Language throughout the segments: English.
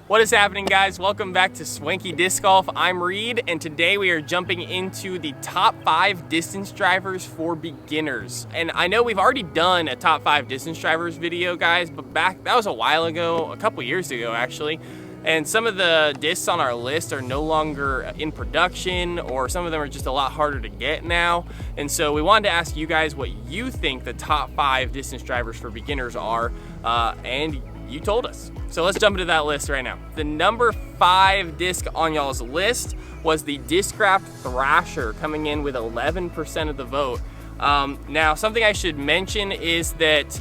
What is happening, guys? Welcome back to Swanky Disc Golf. I'm Reed, and today we are jumping into the top 5 distance drivers for beginners. And I know we've already done a top 5 distance drivers video, guys, but that was a while ago, a couple years ago actually. And some of the discs on our list are no longer in production, or some of them are just a lot harder to get now. And so we wanted to ask you guys what you think the top 5 distance drivers for beginners are, and you told us. So let's jump into that list right now. The number 5 disc on y'all's list was the Discraft Thrasher, coming in with 11% of the vote. Now, something I should mention is that,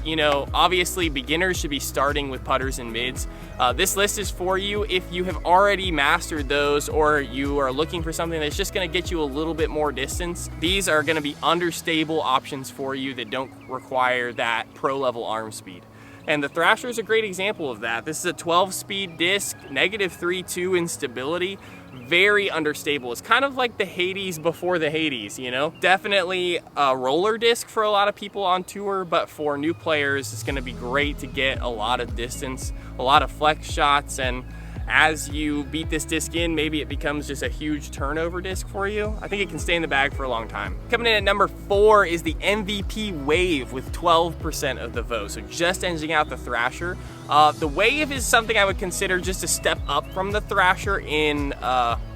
obviously beginners should be starting with putters and mids. This list is for you if you have already mastered those, or you are looking for something that's just gonna get you a little bit more distance. These are gonna be understable options for you that don't require that pro level arm speed. And the Thrasher is a great example of that. This is a 12-speed disc, -3.2 in stability, very understable. It's kind of like the Hades before the Hades, Definitely a roller disc for a lot of people on tour, but for new players, it's gonna be great to get a lot of distance, a lot of flex shots, and as you beat this disc in, maybe it becomes just a huge turnover disc for you. I think it can stay in the bag for a long time. Coming in at number 4 is the MVP Wave with 12% of the vote. So just edging out the Thrasher. The Wave is something I would consider just a step up from the Thrasher in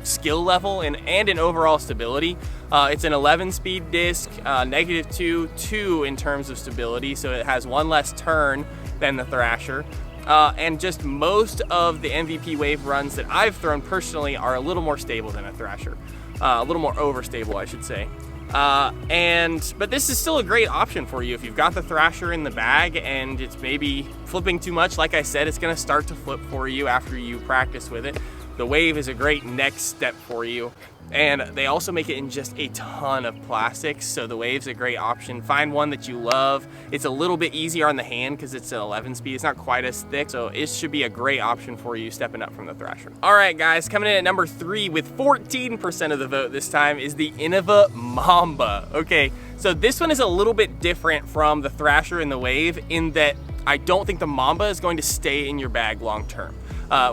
skill level and in overall stability. It's an 11-speed disc, -2 in terms of stability, so it has one less turn than the Thrasher. And just most of the MVP Wave runs that I've thrown personally are a little more stable than a Thrasher. A little more overstable, I should say. But this is still a great option for you if you've got the Thrasher in the bag and it's maybe flipping too much. Like I said, it's gonna start to flip for you after you practice with it. The Wave is a great next step for you. And they also make it in just a ton of plastics, so the Wave's a great option. Find one that you love. It's a little bit easier on the hand because it's an 11-speed. It's not quite as thick, so it should be a great option for you stepping up from the Thrasher. All right, guys, coming in at number 3 with 14% of the vote this time is the Innova Mamba. Okay, so this one is a little bit different from the Thrasher and the Wave in that I don't think the Mamba is going to stay in your bag long term.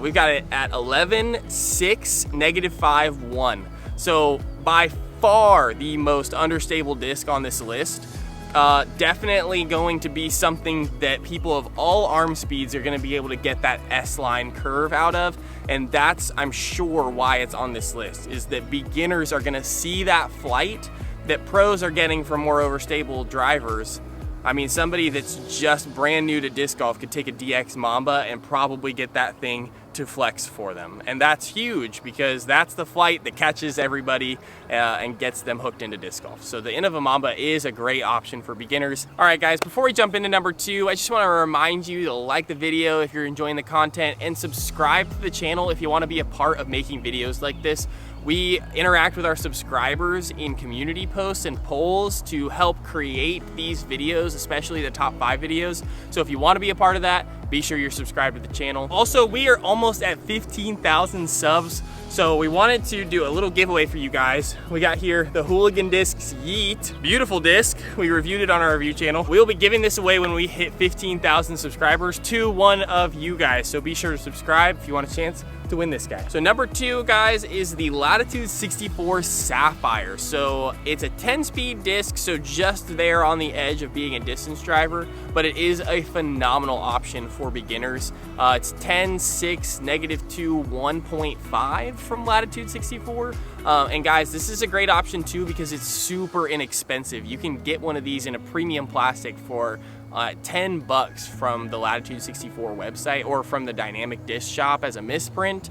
We've got it at 11.6, -5.1. So by far the most understable disc on this list. Definitely going to be something that people of all arm speeds are going to be able to get that S-line curve out of, and that's, I'm sure, why it's on this list, is that beginners are going to see that flight that pros are getting from more overstable drivers. I mean, somebody that's just brand new to disc golf could take a DX Mamba and probably get that thing to flex for them. And that's huge because that's the flight that catches everybody and gets them hooked into disc golf. So the Innova Mamba is a great option for beginners. All right, guys, before we jump into number 2, I just want to remind you to like the video if you're enjoying the content and subscribe to the channel if you want to be a part of making videos like this. We interact with our subscribers in community posts and polls to help create these videos, especially the top 5 videos. So if you want to be a part of that, be sure you're subscribed to the channel. Also, we are almost at 15,000 subs, so we wanted to do a little giveaway for you guys. We got here the Hooligan Discs Yeet. Beautiful disc. We reviewed it on our review channel. We'll be giving this away when we hit 15,000 subscribers to one of you guys, so be sure to subscribe if you want a chance to win this guy. So number 2, guys, is the Latitude 64 Sapphire. So it's a 10-speed disc, so just there on the edge of being a distance driver, but it is a phenomenal option for beginners. It's 10.6, -2, 1.5 from Latitude 64. And guys, this is a great option too because it's super inexpensive. You can get one of these in a premium plastic for $10 from the Latitude 64 website or from the Dynamic Disc Shop as a misprint.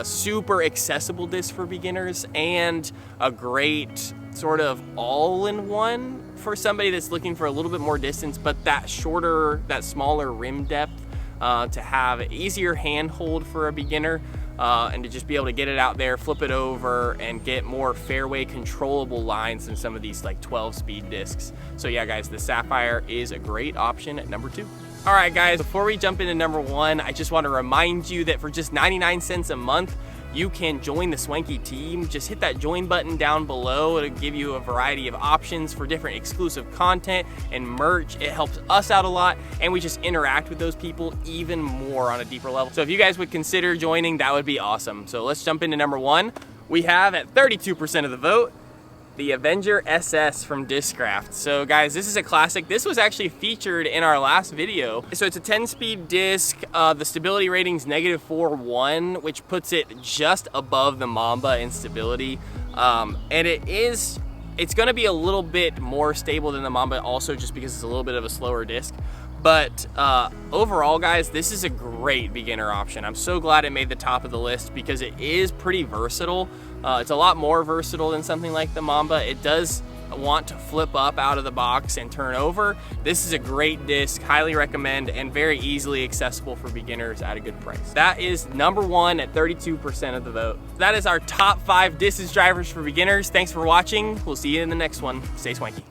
Super accessible disc for beginners and a great sort of all-in-one for somebody that's looking for a little bit more distance, but that smaller rim depth to have easier handhold for a beginner. And to just be able to get it out there, flip it over, and get more fairway controllable lines than some of these like 12-speed discs. So yeah, guys, the Sapphire is a great option at number 2. All right, guys, before we jump into number 1, I just want to remind you that for just 99 cents a month, you can join the Swanky team. Just hit that join button down below. It'll give you a variety of options for different exclusive content and merch. It helps us out a lot, and we just interact with those people even more on a deeper level. So if you guys would consider joining, that would be awesome. So let's jump into number 1. We have at 32% of the vote, the Avenger SS from Discraft. So guys, this is a classic. This was actually featured in our last video. So it's a 10-speed disc. The stability rating's -4.1, which puts it just above the Mamba in stability. And it's gonna be a little bit more stable than the Mamba also, just because it's a little bit of a slower disc. But overall, guys, this is a great beginner option. I'm so glad it made the top of the list because it is pretty versatile. It's a lot more versatile than something like the Mamba. It does want to flip up out of the box and turn over. This is a great disc, highly recommend, and very easily accessible for beginners at a good price. That is number 1 at 32% of the vote. That is our top 5 distance drivers for beginners. Thanks for watching. We'll see you in the next one. Stay swanky.